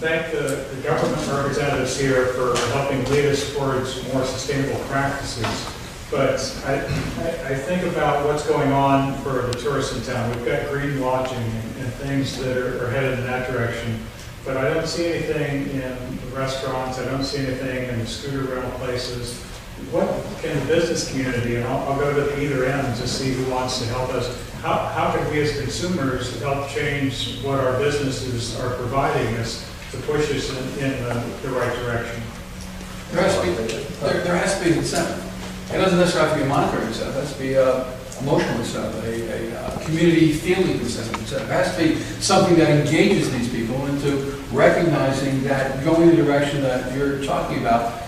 thank the government representatives here for helping lead us towards more sustainable practices. But I think about what's going on for the tourists in town. We've got green lodging and things that are headed in that direction. But I don't see anything in the restaurants. I don't see anything in the scooter rental places. What can the business community, and I'll go to either end to see who wants to help us, how can we as consumers help change what our businesses are providing us to push us in the right direction? There has to be an incentive. It doesn't necessarily have to be a monetary incentive. It has to be an emotional incentive, a community feeling incentive. It has to be something that engages these people into recognizing that going in the direction that you're talking about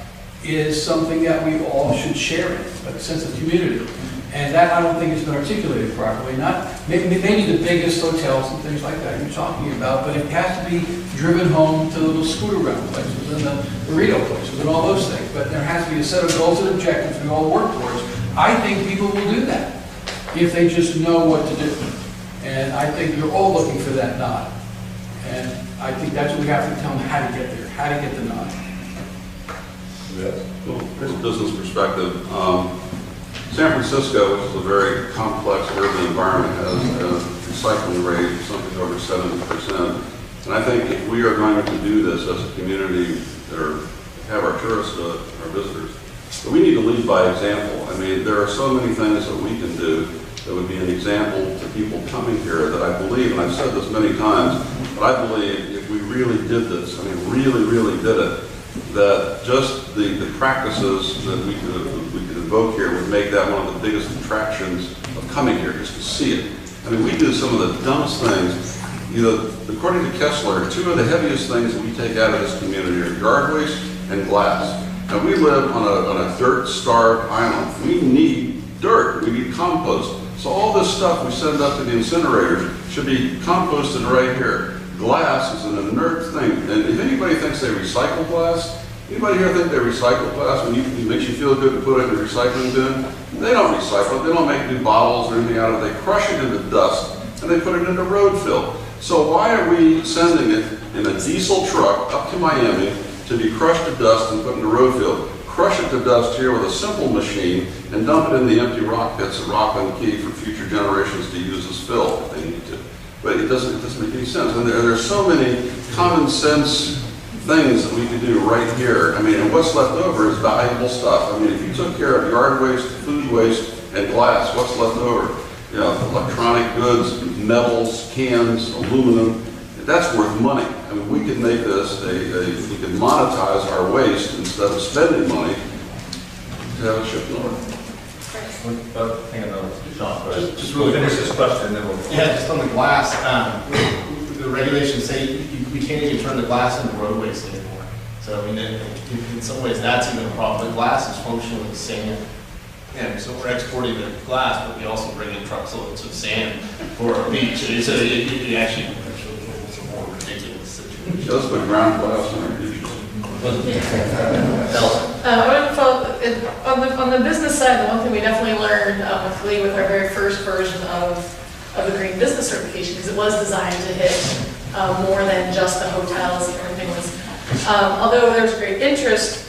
is something that we all should share in, a sense of community. And that I don't think has been articulated properly. Not maybe the biggest hotels and things like that you're talking about, but it has to be driven home to the little scooter rental places and the burrito places and all those things. But there has to be a set of goals and objectives we all work towards. I think people will do that if they just know what to do. And I think you're all looking for that nod. And I think that's what we have to tell them how to get there, how to get the nod. Yes. Well, from a business perspective, San Francisco, which is a very complex urban environment, has a recycling rate of something over 70%. And I think if we are going to do this as a community that have our tourists, our visitors, but we need to lead by example. I mean, there are so many things that we can do that would be an example to people coming here that I believe, and I've said this many times, but I believe if we really did this, I mean, really did it, that just the practices that we could invoke here would make that one of the biggest attractions of coming here, just to see it. I mean, we do some of the dumbest things. You know, according to Kessler, two of the heaviest things that we take out of this community are yard waste and glass. Now, we live on a dirt-starved island. We need dirt. We need compost. So all this stuff we send up to the incinerators should be composted right here. Glass is an inert thing, and if anybody thinks they recycle glass, anybody here think they recycle glass when it makes you feel good to put it in the recycling bin? They don't recycle it. They don't make new bottles or anything out of it. They crush it into dust, and they put it into road fill. So why are we sending it in a diesel truck up to Miami to be crushed to dust and put into road fill? Crush it to dust here with a simple machine and dump it in the empty rock pits at Rockland Key for future generations to use as fill if they need to. But it doesn't make any sense. And there are so many common sense things that we could do right here. I mean, and what's left over is valuable stuff. I mean, if you took care of yard waste, food waste, and glass, what's left over? You know, electronic goods, metals, cans, aluminum, that's worth money. I mean, we could make this we could monetize our waste instead of spending money to have it shipped north. Hang on, Sean, just really finish this question, and then we'll. Yeah, just on the glass, the regulations say we can't even turn the glass into road waste anymore. So I mean, in some ways, that's even a problem. The glass is functionally the same. And so we're exporting the glass, but we also bring in truckloads of sand for our beach. So it actually it's a more ridiculous situation. Just put ground glass on our beaches. On the business side, the one thing we definitely learned with our very first version of the Green Business Certification, because it was designed to hit more than just the hotels and everything was. Although there was great interest,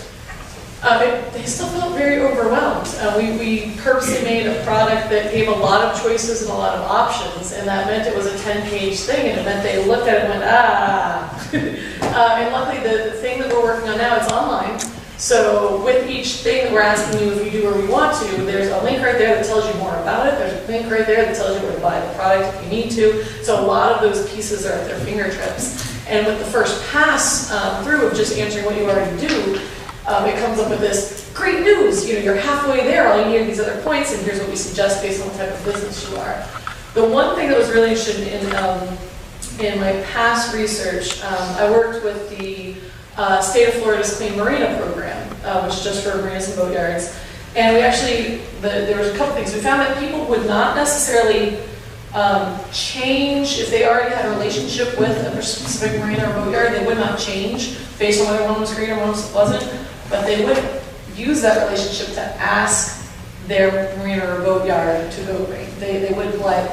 they still felt very overwhelmed. We purposely made a product that gave a lot of choices and a lot of options, and that meant it was a 10-page thing, and it meant they looked at it and went, and luckily the thing that we're working on now is online. So with each thing that we're asking you if you do where we want to, there's a link right there that tells you more about it. There's a link right there that tells you where to buy the product if you need to. So a lot of those pieces are at their fingertips. And with the first pass through of just answering what you already do, it comes up with this great news. You know, you're halfway there. All you need are these other points, and here's what we suggest based on the type of business you are. The one thing that was really interesting in my past research, I worked with the State of Florida's Clean Marina program, which is just for marinas and boatyards. And we actually, there was a couple things. We found that people would not necessarily change if they already had a relationship with a specific marina or boatyard. They would not change based on whether one was green or one wasn't, but they would use that relationship to ask their marina or boatyard to go green. They would apply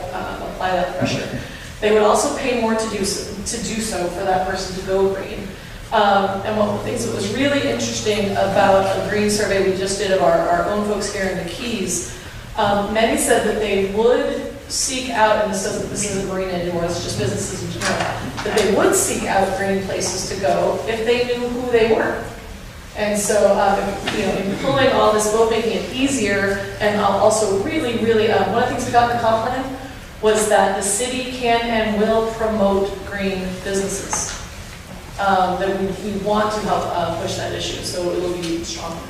that pressure. They would also pay more to do so for that person to go green. And one of the things that was really interesting about a green survey we just did of our own folks here in the Keys, many said that they would seek out, and this isn't green anymore, it's just businesses in general, that they would seek out green places to go if they knew who they were. And so, in pulling all this, both making it easier and also really, really, one of the things we got in the comp plan was that the city can and will promote green businesses. That we want to help push that issue, so it will be stronger.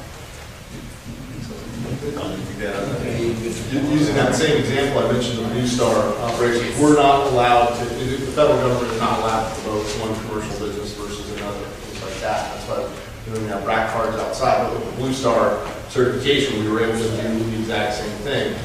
Using that same example, I mentioned the Blue Star operation, we're not allowed to, the federal government is not allowed to promote one commercial business versus another, things like that. That's why we're doing our brack cards outside. But with the Blue Star certification, we were able to do the exact same thing.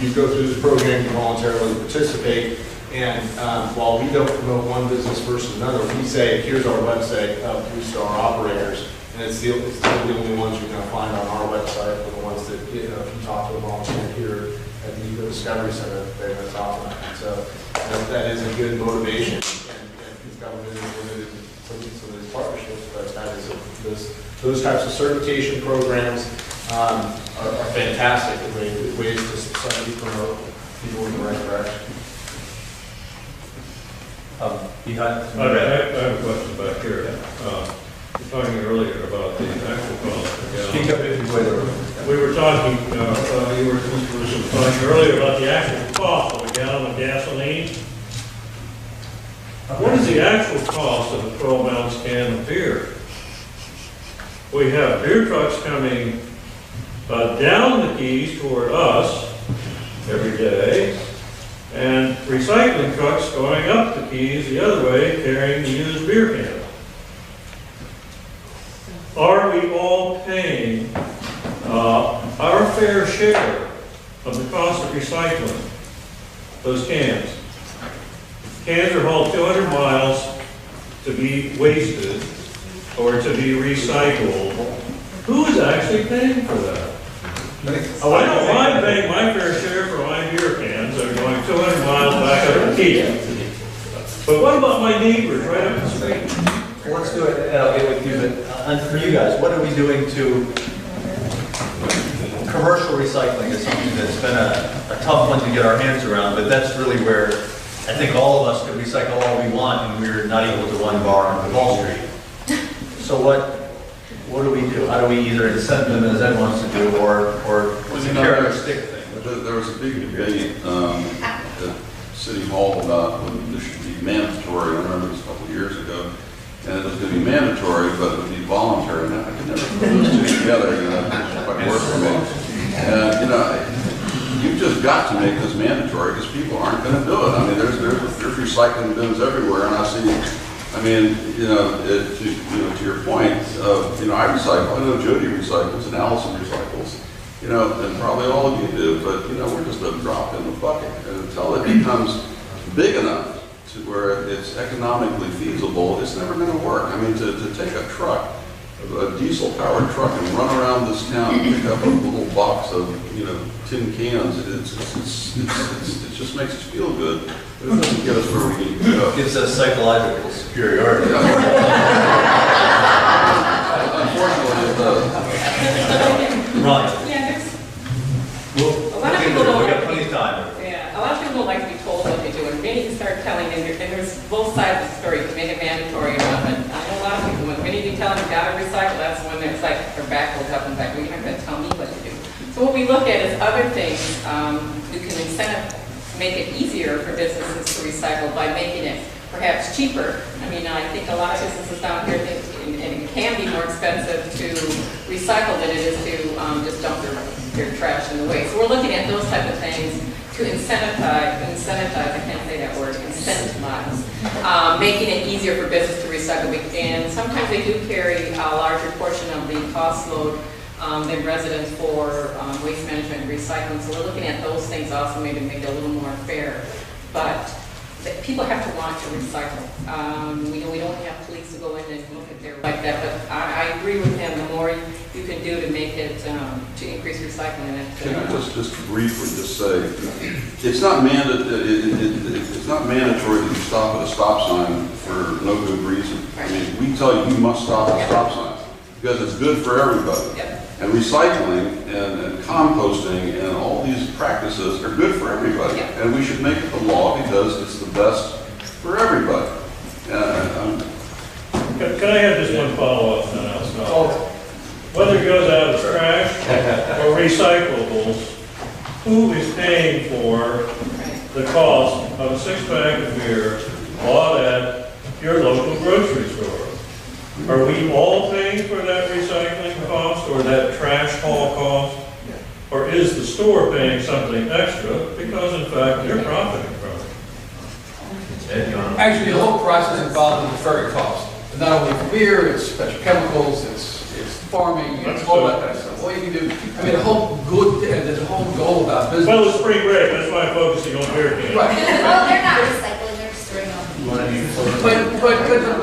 You go through this program, you voluntarily participate, and while we don't promote one business versus another, we say, here's our website of Blue Star operators, and it's the only ones you're going to find on our website, or the ones that, if you talk to a volunteer here at the Eco Discovery Center, they're going to talk about it. So that is a good motivation, and the government is limited in some of these partnerships, but that is those types of certification programs are fantastic ways to society promote people in the right direction. Behind. I have a question back here. You were talking earlier about the actual cost. Speak up if you would. We were talking, you were talking earlier about the actual cost of a gallon of gasoline. What is the actual cost of a 12-ounce can of beer? We have beer trucks coming down the Keys toward us every day, and recycling trucks going up the Keys the other way carrying the used beer cans. Are we all paying our fair share of the cost of recycling those cans? Cans are hauled 200 miles to be wasted or to be recycled. Who is actually paying for that? I don't mind paying my fair share for my beer cans that are going 200 miles back up the Keys. But what about my neighbors right up the street? Well, let's do it, and I'll get with you, but for you guys, what are we doing to, commercial recycling is something that's been a tough one to get our hands around, but that's really where I think all of us could recycle all we want, and we're not equal to one bar on Wall Street. So what do we do? How do we either incent them, as Ed wants to do, or it's a carrot or stick thing? There was a big debate at City Hall about whether this should be mandatory. I remember this a couple of years ago. And it was going to be mandatory, but it would be voluntary. And I could never put those two together, it's quite work for me. And, you've just got to make this mandatory because people aren't going to do it. I mean, there's recycling bins everywhere, and I see, to your point, I recycle. I know Jody recycles and Allison recycles, and probably all of you do, but, we're just a drop in the bucket. And until it becomes big enough to where it's economically feasible, it's never going to work. I mean, to take a truck, a diesel-powered truck, and run around this town and pick up a little box of, tin cans, it just makes us feel good, but it doesn't get us where we need to go. It gives us psychological superiority. Unfortunately, it does. Right. Yeah, Well, a lot of people don't we got like plenty of time. a lot of people don't like to be told what to do, and Vinny can start telling them, and there's both sides of the story, you can make it mandatory or not, but I know a lot of people, when Vinny you tell them you gotta recycle, that's when it's like their back goes up and back, well, you're not gonna tell me what to do. So what we look at is other things, we can make it easier for businesses to recycle by making it perhaps cheaper. I mean, I think a lot of businesses down here think, and it can be more expensive to recycle than it is to just dump their trash in the waste. So we're looking at those type of things to incentivize, I can't say that word, incentivize, making it easier for business to recycle. And sometimes they do carry a larger portion of the cost load than residents for waste management and recycling. So we're looking at those things also, maybe make it a little more fair. But that people have to want to recycle. We don't have police to go in and look at their like that, but I agree with him. The more you can do to make it, to increase recycling. Can I just briefly just say, it's not it's not mandatory that you stop at a stop sign for no good reason. I mean, we tell you must stop at a stop sign because it's good for everybody. Yep. And recycling and composting and all these practices are good for everybody. Yep. And we should make it the law because it's the best for everybody. Can I have just one follow-up then? I'll stop. Whether it goes out as trash or recyclables, who is paying for the cost of a six-pack of beer bought at your local grocery store? Are we all paying for that recycling cost or that trash haul cost? Or is the store paying something extra because in fact they're profiting from it? Actually, the whole process involved in the ferry cost. Not only for beer, it's petrochemicals, it's farming, it's all that kind of stuff. All you can do, I mean, the whole there's a whole goal about business. Well, it's spring break, that's why I'm focusing on beer cans. Right. Well, they're not recycling, they're just throwing out.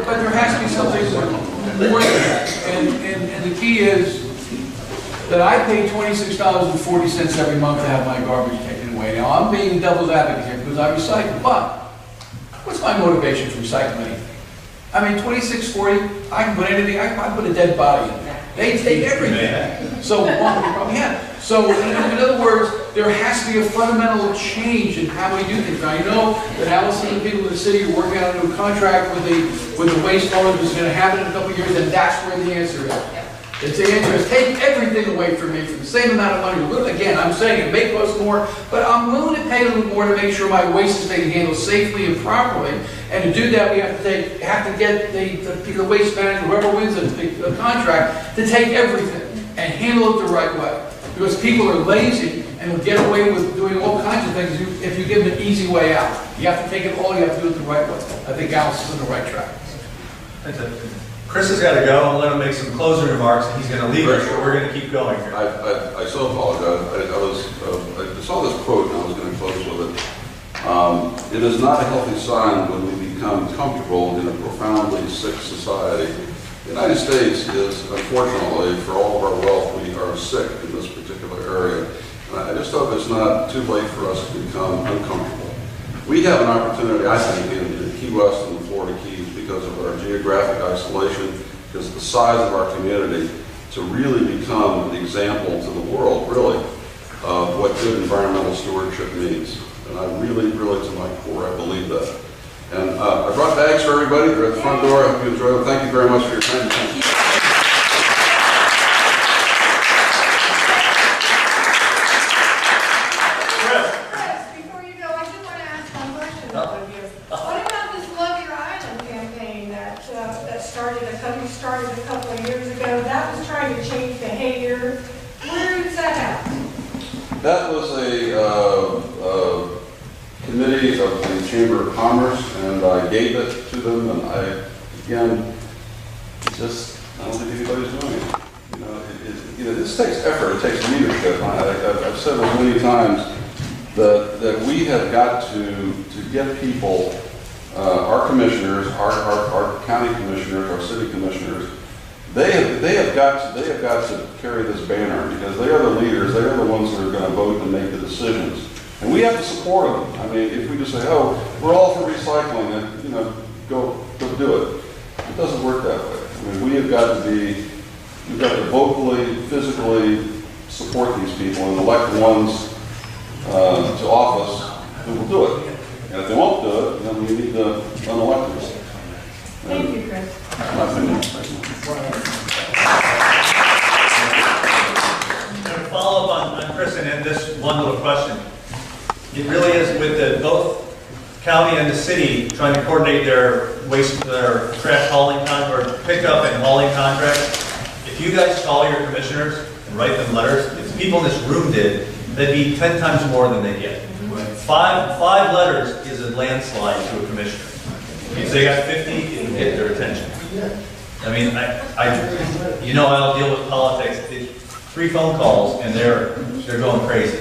But there has to be something more than that. And the key is that I pay $26.40 every month to have my garbage taken away. Now, I'm being devil's advocate here because I recycle, but what's my motivation for recycling anything? I mean, $26.40, I can put anything, I can put a dead body in there. They take everything. So, So, in other words, there has to be a fundamental change in how we do things. Now, I know that Allison and the people in the city are working on a new contract with the waste haulers, which is going to happen in a couple of years, and that's where the answer is. It's the answer is take everything away from me for the same amount of money. Again, I'm saying it may cost more, but I'm willing to pay a little more to make sure my waste is being handled safely and properly. And to do that, we have to get the waste manager, whoever wins the contract, to take everything and handle it the right way. Because people are lazy and will get away with doing all kinds of things if you give them an easy way out. You have to take it all, you have to do it the right way. I think Alice is on the right track. That's it. Chris has got to go. I'm going to make some closing remarks, and he's going to leave us, but we're going to keep going here. I so apologize. I saw this quote and I was going to close with it. It is not a healthy sign when we become comfortable in a profoundly sick society. The United States is, unfortunately, for all of our wealth, we are sick in this particular area. And I just hope it's not too late for us to become uncomfortable. We have an opportunity, I think, in Key West and the Florida Keys because of our geographic isolation, because of the size of our community, to really become an example to the world, really, of what good environmental stewardship means. And I really, to my core, I believe that. And I brought bags for everybody. They're at the front door. I hope you enjoy them. Thank you very much for your time. Thank you. Before you go, I just want to ask one question of you. What about this Love Your Island campaign that started a couple of years ago? That was trying to change behavior. Where is that at? That was a committee of the Chamber of Commerce, and I gave it to them, and I don't think anybody's doing it. This takes effort, it takes leadership. I've said this many times that we have got to get people, our commissioners, our county commissioners, our city commissioners, they have got to carry this banner because they are the leaders, they are the ones that are going to vote and make the decisions. And we have to support them. I mean, if we just say, oh, we're all for recycling, and go do it. It doesn't work that way. I mean, we've got to vocally, physically support these people and elect ones to office who will do it. And if they won't do it, then we need to unelect them. Thank you, Chris. My opinion. To follow up on Chris and end this one little question. It really is with both county and the city trying to coordinate their trash hauling or pickup and hauling contracts. If you guys call your commissioners and write them letters, if people in this room did, that'd be 10 times more than they get. Five letters is a landslide to a commissioner. If they got 50, it can get their attention. I mean, I'll deal with politics. It's 3 phone calls and they're going crazy.